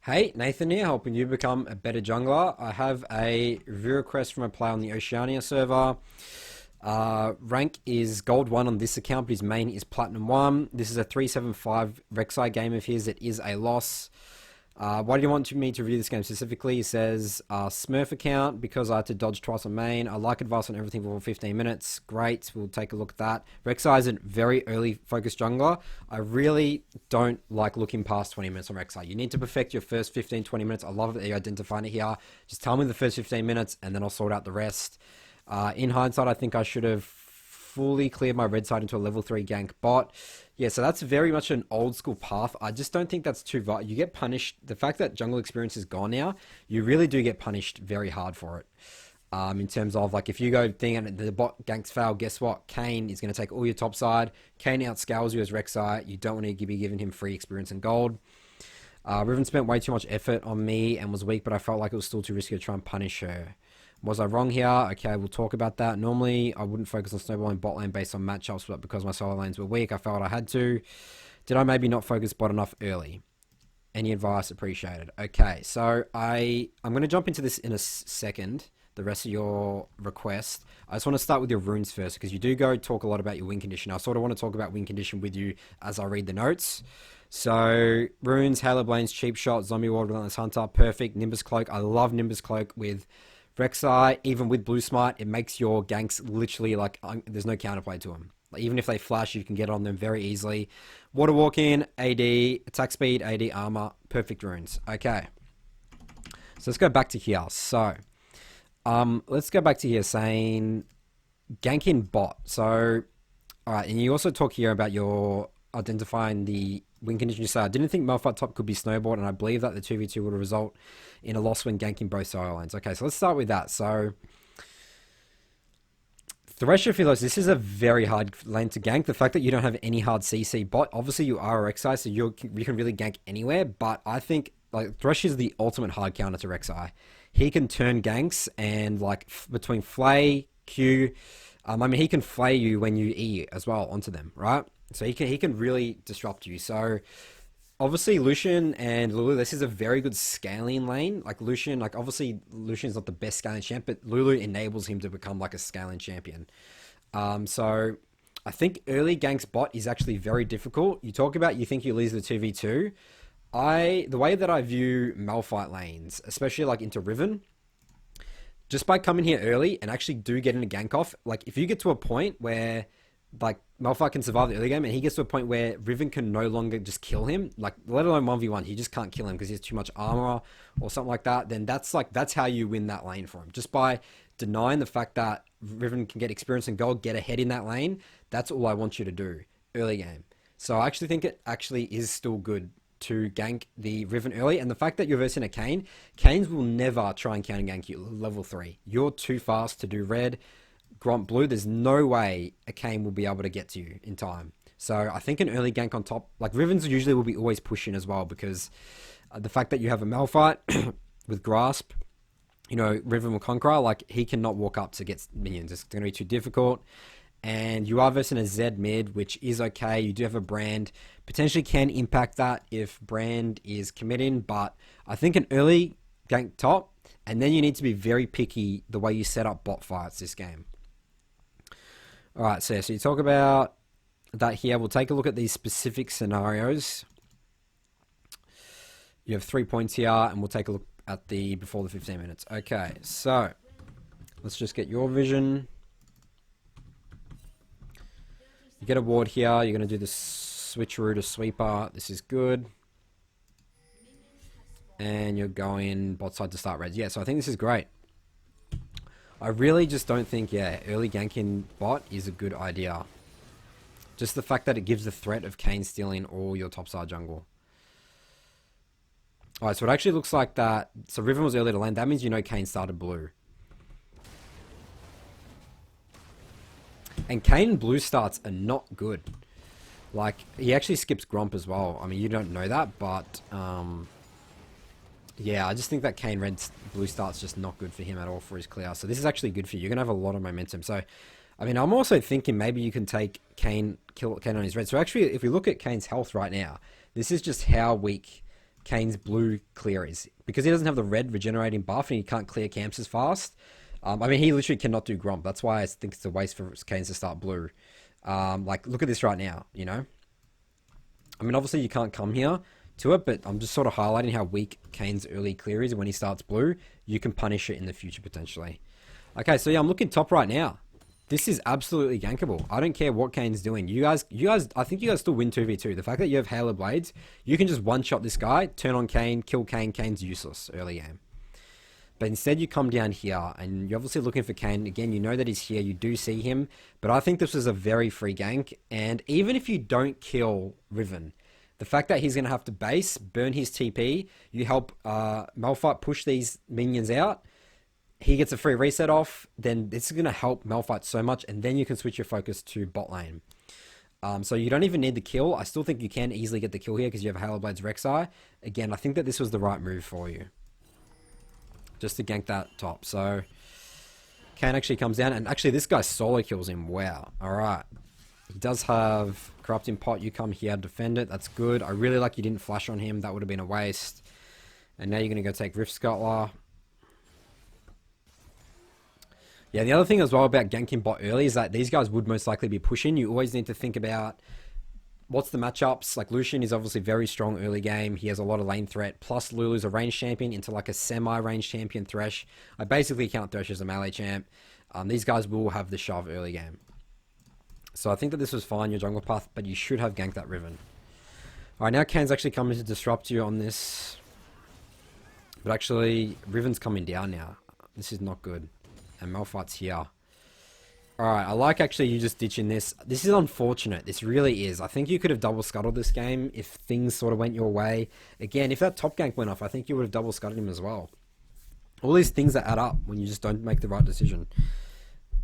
Hey, Nathan here, helping you become a better jungler. I have a review request from a player on the Oceania server. Rank is gold 1 on this account, but his main is platinum 1. This is a 375 Rek'Sai game of his. It is a loss. Why do you want me to review this game specifically? He says, Smurf account, because I had to dodge twice on main. I like advice on everything for 15 minutes. Great, we'll take a look at that. Rek'Sai is a very early focused jungler. I really don't like looking past 20 minutes on Rek'Sai. You need to perfect your first 15, 20 minutes. I love that you're identifying it here. Just tell me the first 15 minutes, and then I'll sort out the rest. In hindsight, I think I should have fully cleared my red side into a level 3 gank bot. Yeah, so that's very much an old school path. I just don't think that's too vital. You get punished. The fact that jungle experience is gone now, you really do get punished very hard for it. In terms of, like, if you go thing and the bot ganks fail, guess what? Kayn is going to take all your top side. Kayn outscales you as Rek'Sai. You don't want to be giving him free experience and gold. Riven spent way too much effort on me and was weak, but I felt like it was still too risky to try and punish her. Was I wrong here? Okay, we'll talk about that. Normally, I wouldn't focus on snowballing bot lane based on matchups, but because my solo lanes were weak, I felt I had to. Did I maybe not focus bot enough early? Any advice appreciated. Okay, so I'm going to jump into this in a second, the rest of your request. I just want to start with your runes first, because you do go talk a lot about your win condition. I sort of want to talk about win condition with you as I read the notes. So, runes, Halo Blades, Cheap Shot, Zombie Ward, Relentless Hunter, perfect. Nimbus Cloak, I love Nimbus Cloak with Rek'Sai. Even with Blue Smite, it makes your ganks literally like, there's no counterplay to them. Like, even if they flash, you can get on them very easily. Water Walking, AD, attack speed, AD, armor, perfect runes. Okay. So let's go back to here. So, let's go back to here saying ganking bot. So, alright, and you also talk here about your identifying the win condition. You say, I didn't think Malphite top could be snowballed, and I believe that the 2v2 would result in a loss when ganking both solo lanes. Okay, so let's start with that. So, Thresher Philos, this is a very hard lane to gank. The fact that you don't have any hard CC bot, obviously you are a Rek'Sai, so you can really gank anywhere, but I think like Thresh is the ultimate hard counter to Rek'Sai. He can turn ganks, and like between Flay, Q, I mean, he can flay you when you E as well onto them, right? So he can really disrupt you. So obviously Lucian and Lulu, this is a very good scaling lane. Like Lucian, like obviously Lucian's not the best scaling champ, but Lulu enables him to become like a scaling champion. So I think early ganks bot is actually very difficult. You talk about you think you lose the 2v2. The way that I view Malphite lanes, especially like into Riven, just by coming here early and actually do get in a gank off, like if you get to a point where like Malphite can survive the early game and he gets to a point where Riven can no longer just kill him, like let alone 1v1, he just can't kill him because he has too much armor or something like that, then that's how you win that lane for him. Just by denying the fact that Riven can get experience and gold, get ahead in that lane, that's all I want you to do early game. So I actually think it actually is still good to gank the Riven early, and the fact that you're versing a Kayn, Kayn's will never try and counter gank you level 3. You're too fast to do red, Gromp blue. There's no way a Kayn will be able to get to you in time. So I think an early gank on top, like Rivens usually will be always pushing as well, because the fact that you have a Malphite with Grasp, you know, Riven will Conqueror, like he cannot walk up to get minions. It's going to be too difficult. And you are versing a Zed mid, which is okay. You do have a Brand. Potentially can impact that if Brand is committing, but I think an early gank top, and then you need to be very picky the way you set up bot fights this game. Alright, so you talk about that here. We'll take a look at these specific scenarios. You have 3 points here, and we'll take a look at the before the 15 minutes. Okay, so let's just get your vision. You get a ward here. You're going to do the switcheroo to sweeper. This is good. And you're going bot side to start red. Yeah, so I think this is great. I really just don't think, early ganking bot is a good idea. Just the fact that it gives the threat of Kayn stealing all your topside jungle. Alright, so it actually looks like that. So Riven was early to land. That means you know Kayn started blue. And Kayn blue starts are not good. Like, he actually skips Gromp as well. I mean, you don't know that, but yeah, I just think that Kayn red blue start's just not good for him at all for his clear. So this is actually good for you. You're going to have a lot of momentum. So, I mean, I'm also thinking maybe you can take Kayn, kill Kayn on his red. So actually, if we look at Kayn's health right now, this is just how weak Kane's blue clear is. Because he doesn't have the red regenerating buff and he can't clear camps as fast. I mean, he literally cannot do Gromp. That's why I think it's a waste for Kane's to start blue. Like, look at this right now, you know? I mean, obviously you can't come here to it, but I'm just sort of highlighting how weak Kane's early clear is. And when he starts blue, you can punish it in the future potentially. Okay, so yeah, I'm looking top right now. This is absolutely gankable. I don't care what Kane's doing. You guys, I think you guys still win 2v2. The fact that you have Halo Blades, you can just one-shot this guy, turn on Kane, kill Kane. Kane's useless early game. But instead you come down here, and you're obviously looking for Kane. Again, you know that he's here. You do see him. But I think this was a very free gank. And even if you don't kill Riven, the fact that he's going to have to base, burn his TP, you help Malphite push these minions out, he gets a free reset off, then this is going to help Malphite so much, and then you can switch your focus to bot lane. So you don't even need the kill. I still think you can easily get the kill here because you have Halo Blades Rek'Sai. Again, I think that this was the right move for you. Just to gank that top. So Kane actually comes down, and actually this guy solo kills him. Wow. Alright. He does have Corrupting Pot. You come here, defend it. That's good. I really like you didn't flash on him. That would have been a waste. And now you're going to go take Rift Scuttler. Yeah, the other thing as well about ganking bot early is that these guys would most likely be pushing. You always need to think about what's the matchups. Like Lucian is obviously very strong early game. He has a lot of lane threat. Plus Lulu's a range champion into like a semi-range champion Thresh. I basically count Thresh as a melee champ. These guys will have the shove early game. So I think that this was fine, your jungle path, but you should have ganked that Riven. Alright, now Kane's actually coming to disrupt you on this. But actually, Riven's coming down now. This is not good. And Malphite's here. Alright, I like actually you just ditching this. This is unfortunate. This really is. I think you could have double scuttled this game if things sort of went your way. Again, if that top gank went off, I think you would have double scuttled him as well. All these things that add up when you just don't make the right decision.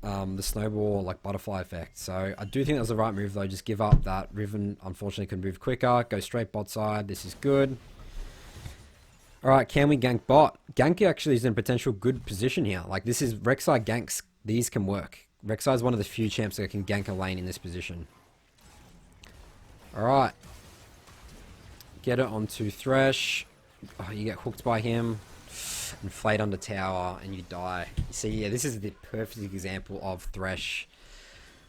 The snowball, like butterfly effect. So I do think that was the right move though. Just give up that. Riven unfortunately could move quicker. Go straight bot side. This is good. Alright, can we gank bot? Gank actually is in a potential good position here. Like, this is Rek'Sai ganks. These can work. Rek'Sai is one of the few champs that can gank a lane in this position. Alright. Get it onto Thresh. Oh, you get hooked by him. Inflate under tower, and you die. You see, yeah, this is the perfect example of Thresh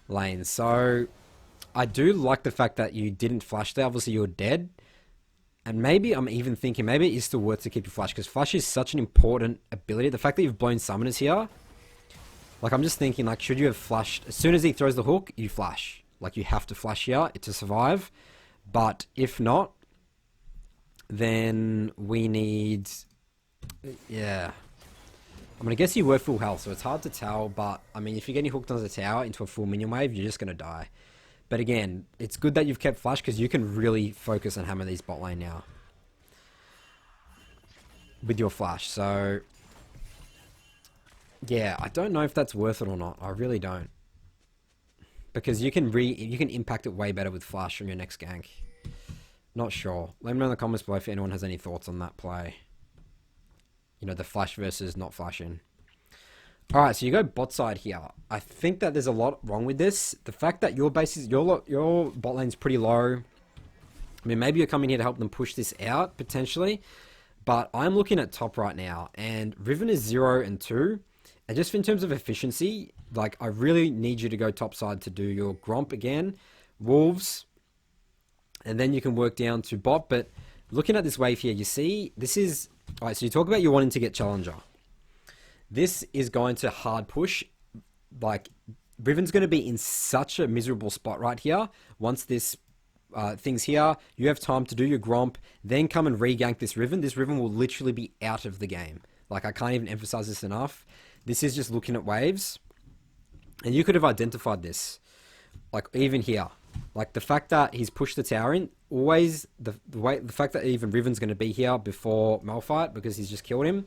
lane. So, I do like the fact that you didn't flash there. Obviously, you're dead. And maybe I'm even thinking, maybe it is still worth to keep your flash, because flash is such an important ability. The fact that you've blown summoners here, like I'm just thinking, like, should you have flashed? As soon as he throws the hook, you flash. Like, you have to flash here to survive. But if not, then we need, yeah. I'm going to guess you were full health, so it's hard to tell. But, I mean, if you're getting hooked onto the tower into a full minion wave, you're just going to die. But again, it's good that you've kept flash because you can really focus and hammer these bot lane now with your flash. So yeah, I don't know if that's worth it or not. I really don't, because you can impact it way better with flash from your next gank. Not sure. Let me know in the comments below if anyone has any thoughts on that play. You know, the flash versus not flashing. Alright, so you go bot side here. I think that there's a lot wrong with this. The fact that your base is, your bot lane's pretty low. I mean, maybe you're coming here to help them push this out, potentially. But I'm looking at top right now, and Riven is 0 and 2. And just in terms of efficiency, like, I really need you to go top side to do your Gromp again. Wolves. And then you can work down to bot. But looking at this wave here, you see, this is... Alright, so you talk about you wanting to get Challenger. This is going to hard push. Like, Riven's going to be in such a miserable spot right here. Once this thing's here, you have time to do your Gromp, then come and re-gank this Riven. This Riven will literally be out of the game. Like, I can't even emphasize this enough. This is just looking at waves. And you could have identified this. Like, even here. Like, the fact that he's pushed the tower in, always, the fact that even Riven's going to be here before Malphite, because he's just killed him.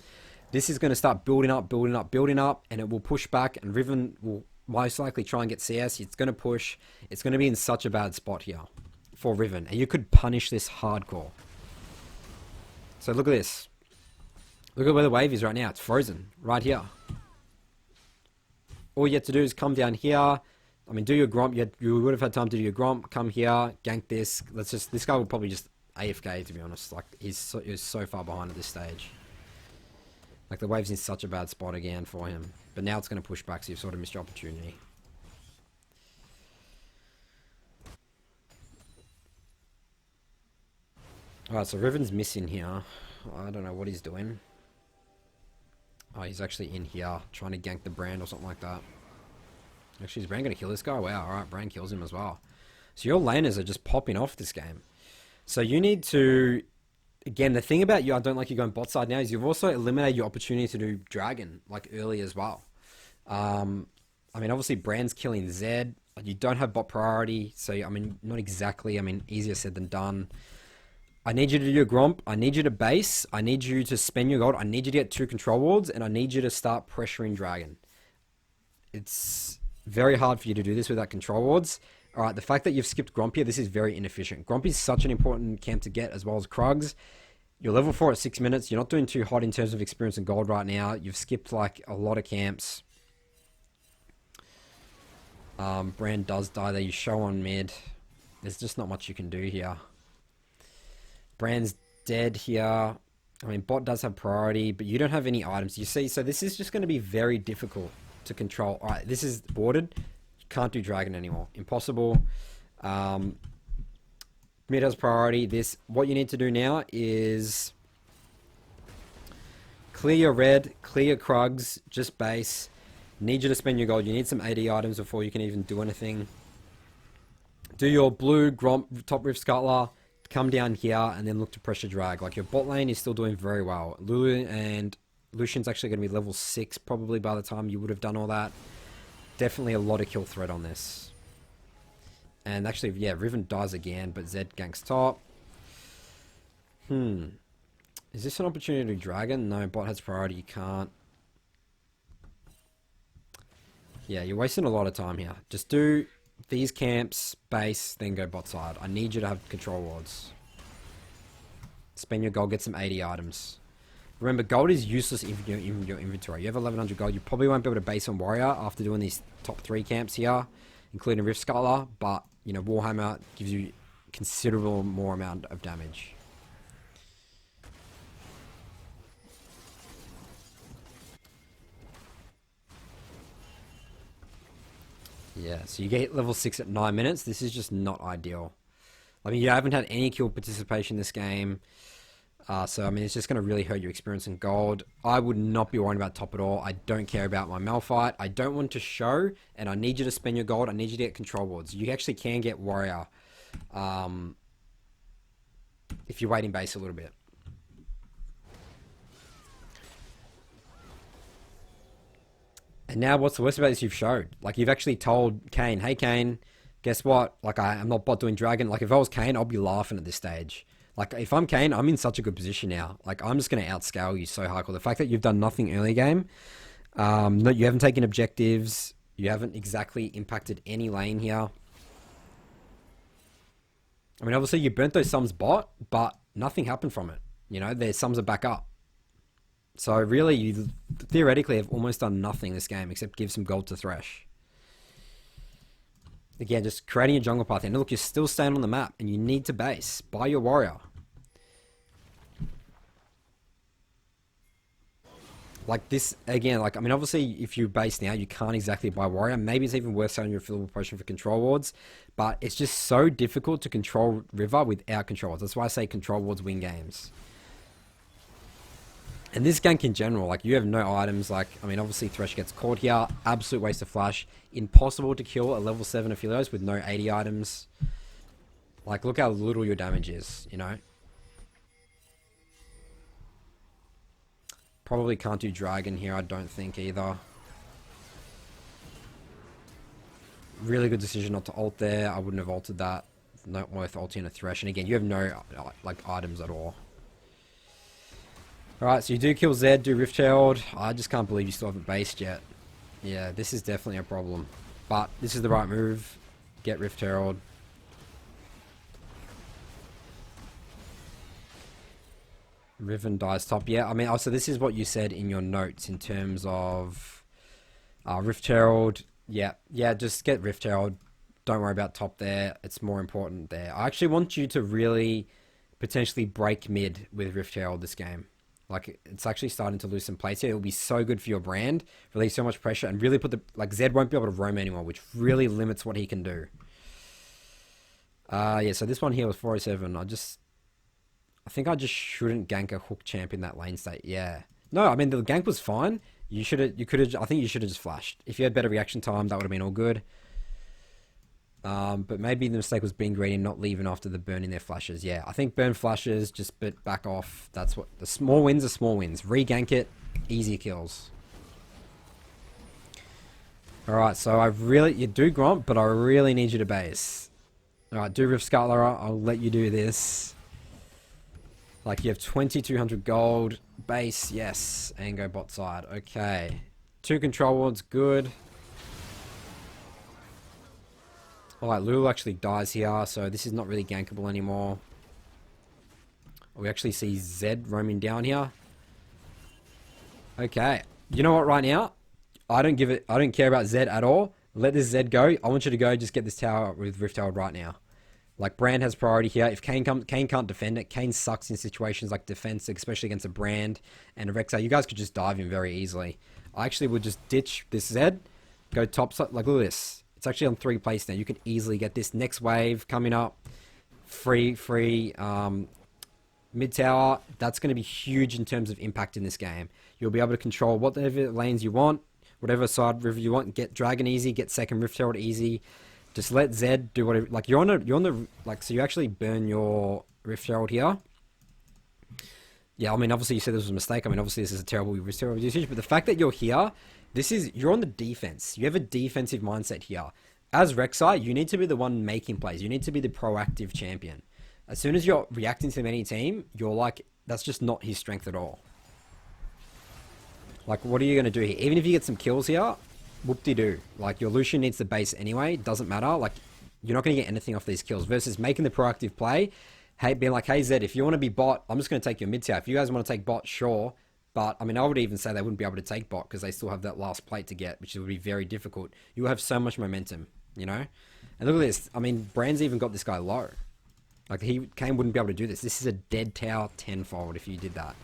This is going to start building up, and it will push back, and Riven will most likely try and get CS. It's going to push. It's going to be in such a bad spot here for Riven, and you could punish this hardcore. So look at this. Look at where the wave is right now. It's frozen right here. All you have to do is come down here. I mean, do your Gromp. You would have had time to do your Gromp. Come here, gank this. This guy will probably just AFK, to be honest. Like, he's so far behind at this stage. Like, the wave's in such a bad spot again for him. But now it's going to push back, so you've sort of missed your opportunity. Alright, so Riven's missing here. I don't know what he's doing. Oh, he's actually in here, trying to gank the Brand or something like that. Actually, is Brand going to kill this guy? Wow, alright, Brand kills him as well. So your laners are just popping off this game. So you need to... Again, the thing about you, I don't like you going bot side now, is you've also eliminated your opportunity to do Dragon, like, early as well. I mean, obviously, Brand's killing Zed. You don't have bot priority, so, I mean, not exactly. I mean, easier said than done. I need you to do your Gromp. I need you to base. I need you to spend your gold. I need you to get 2 control wards, and I need you to start pressuring Dragon. It's very hard for you to do this without control wards. Alright, the fact that you've skipped Gromp here, this is very inefficient. Gromp is such an important camp to get, as well as Krugs. You're level 4 at 6 minutes. You're not doing too hot in terms of experience and gold right now. You've skipped, like, a lot of camps. Brand does die there. You show on mid. There's just not much you can do here. Brand's dead here. I mean, bot does have priority, but you don't have any items. You see, so this is just going to be very difficult to control. Alright, this is boarded. You can't do Dragon anymore. Impossible. Mid has priority. What you need to do now is clear your red, clear your Krugs, just base. Need you to spend your gold. You need some AD items before you can even do anything. Do your blue, Gromp, top Rift Scuttler. Come down here and then look to pressure drag. Like, your bot lane is still doing very well. Lulu and Lucian's actually going to be level 6 probably by the time you would have done all that. Definitely a lot of kill threat on this. And actually, yeah, Riven dies again, but Zed ganks top. Is this an opportunity to do Dragon? No, bot has priority, you can't. Yeah, you're wasting a lot of time here. Just do these camps, base, then go bot side. I need you to have control wards. Spend your gold, get some 80 items. Remember, gold is useless in your inventory. You have 1100 gold. You probably won't be able to base on Warrior after doing these top 3 camps here, including Rift Scuttler, but, you know, Warhammer gives you considerable more amount of damage. Yeah, so you get level 6 at 9 minutes. This is just not ideal. I mean, you haven't had any kill participation in this game. So, I mean, it's just going to really hurt your experience in gold. I would not be worried about top at all. I don't care about my Malphite. I don't want to show, and I need you to spend your gold. I need you to get control wards. You actually can get Warrior if you wait in base a little bit. And now what's the worst about this you've showed? Like, you've actually told Kane, hey Kane, guess what? Like, I'm not bot doing Dragon. Like, if I was Kane, I'll be laughing at this stage. Like, if I'm Kane, I'm in such a good position now. Like, I'm just going to outscale you so hardcore. The fact that you've done nothing early game, no, you haven't taken objectives, you haven't exactly impacted any lane here. I mean, obviously you burnt those sums bot, but nothing happened from it. You know, their sums are back up. So really, you theoretically have almost done nothing this game except give some gold to Thresh. Again, just creating a jungle path. And look, you're still staying on the map, and you need to base. Buy your Warrior. Like this, again, like, I mean, obviously, if you base now, you can't exactly buy Warrior. Maybe it's even worth selling your fillable potion for control wards. But it's just so difficult to control River without control wards. That's why I say control wards win games. And this gank in general, like, you have no items. Like, I mean, obviously Thresh gets caught here. Absolute waste of flash. Impossible to kill a level 7 Aphelios with no 80 items. Like, look how little your damage is, you know? Probably can't do Dragon here, I don't think, either. Really good decision not to ult there. I wouldn't have ulted that. Not worth ulting a Thresh. And again, you have no, like, items at all. Alright, so you do kill Zed, do Rift Herald. I just can't believe you still haven't based yet. Yeah, this is definitely a problem. But this is the right move. Get Rift Herald. Riven dies top. Yeah, I mean, also this is what you said in your notes in terms of Rift Herald. Yeah, just get Rift Herald. Don't worry about top there. It's more important there. I actually want you to really potentially break mid with Rift Herald this game. Like, it's actually starting to lose some plays here. It'll be so good for your brand, release so much pressure, and really put the... Like, Zed won't be able to roam anymore, which really limits what he can do. Yeah, so this one here was 407. I think I just shouldn't gank a hook champ in that lane state. Yeah. No, I mean, the gank was fine. I think you should have just flashed. If you had better reaction time, that would have been all good. But maybe the mistake was being greedy and not leaving after the burn in their flashes. Yeah, I think burn flashes, just back off. That's what the small wins are. Small wins. Re-gank it, easy kills. All right, so you do Gromp, but I really need you to base. All right, do Rift Scuttler. I'll let you do this. Like, you have 2,200 gold base, yes, and go bot side. Okay, 2 control wards, good. Alright, Lulu actually dies here, so this is not really gankable anymore. We actually see Zed roaming down here. Okay, you know what, right now? I don't care about Zed at all. Let this Zed go. I want you to go just get this tower with Rift Herald right now. Like, Brand has priority here. If Kane can't defend it. Kane sucks in situations like defense, especially against a Brand and a Rek'Sai. You guys could just dive in very easily. I actually would just ditch this Zed, go top side. Like, look at this. It's actually on 3 plates now. You can easily get this next wave coming up. Free mid tower. That's going to be huge in terms of impact in this game. You'll be able to control whatever lanes you want, whatever side river you want. Get Dragon easy. Get second Rift Herald easy. Just let Zed do whatever. Like, you're on the like, so you actually burn your Rift Herald here. Yeah, I mean, obviously you said this was a mistake. I mean, obviously this is a terrible Rift Herald usage, but the fact that you're here. You're on the defense. You have a defensive mindset here. As Rek'Sai, you need to be the one making plays. You need to be the proactive champion. As soon as you're reacting to any team, you're like, that's just not his strength at all. Like, what are you going to do here? Even if you get some kills here, whoop-de-doo. Like, your Lucian needs the base anyway. Doesn't matter. Like, you're not going to get anything off these kills. Versus making the proactive play. Hey, being like, hey, Zed, if you want to be bot, I'm just going to take your mid tower. If you guys want to take bot, sure. But, I mean, I would even say they wouldn't be able to take bot because they still have that last plate to get, which would be very difficult. You have so much momentum, you know? And look at this. I mean, Brand's even got this guy low. Like, Kane wouldn't be able to do this. This is a dead tower tenfold if you did that.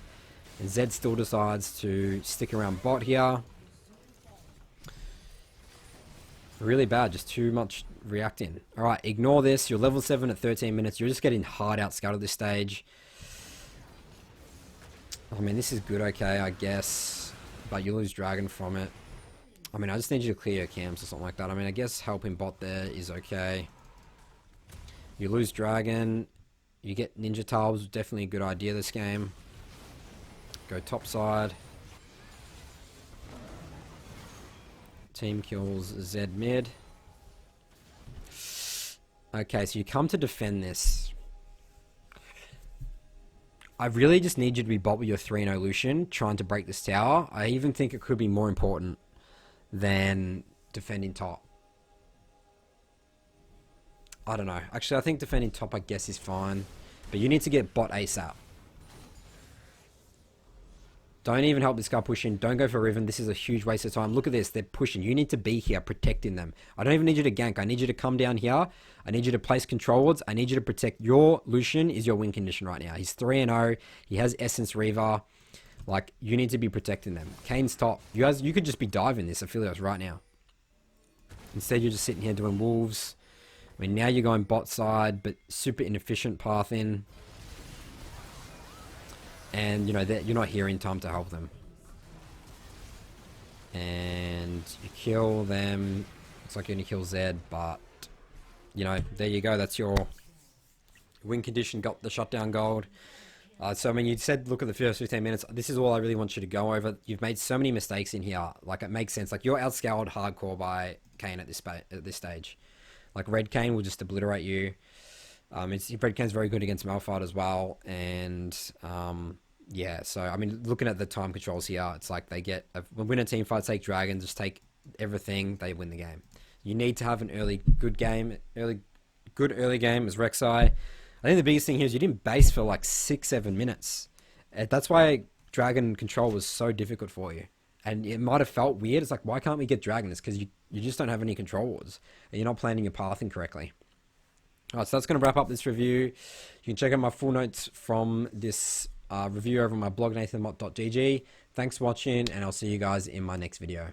And Zed still decides to stick around bot here. Really bad. Just too much reacting. Alright, ignore this. You're level 7 at 13 minutes. You're just getting hard outscouted at this stage. I mean, this is good, okay, I guess. But you lose Dragon from it. I mean, I just need you to clear your camps or something like that. I mean, I guess helping bot there is okay. You lose Dragon. You get Ninja Tiles. Definitely a good idea this game. Go top side. Team kills Zed mid. Okay, so you come to defend this. I really just need you to be bot with your 3-0 Lucian, trying to break this tower. I even think it could be more important than defending top. I don't know. Actually, I think defending top, I guess, is fine. But you need to get bot ASAP. Don't even help this guy push in. Don't go for Riven. This is a huge waste of time. Look at this. They're pushing. You need to be here protecting them. I don't even need you to gank. I need you to come down here. I need you to place control wards. I need you to protect. Your Lucian is your win condition right now. He's 3-0. He has Essence Reaver. Like, you need to be protecting them. Kane's top. You could just be diving this Aphelios right now. Instead, you're just sitting here doing wolves. I mean, now you're going bot side, but super inefficient path in. And, you know, you're not here in time to help them. And you kill them. Looks like you're going to kill Zed, but, you know, there you go. That's your win condition. Got the shutdown gold. So, I mean, you said, look at the first 15 minutes. This is all I really want you to go over. You've made so many mistakes in here. Like, it makes sense. Like, you're outscaled hardcore by Kane at this stage. Like, Red Kane will just obliterate you. Red Kane's very good against Malphite as well. And, yeah, so, I mean, looking at the time controls here, it's like they get... Win a team fight, take Dragon, just take everything, they win the game. You need to have an good early game as Rek'Sai. I think the biggest thing here is you didn't base for like 6-7 minutes. That's why Dragon control was so difficult for you. And it might have felt weird. It's like, why can't we get Dragon? It's because you just don't have any control wards. And you're not planning your pathing correctly. Alright, so that's going to wrap up this review. You can check out my full notes from this review over on my blog, nathanmott.gg. Thanks for watching, and I'll see you guys in my next video.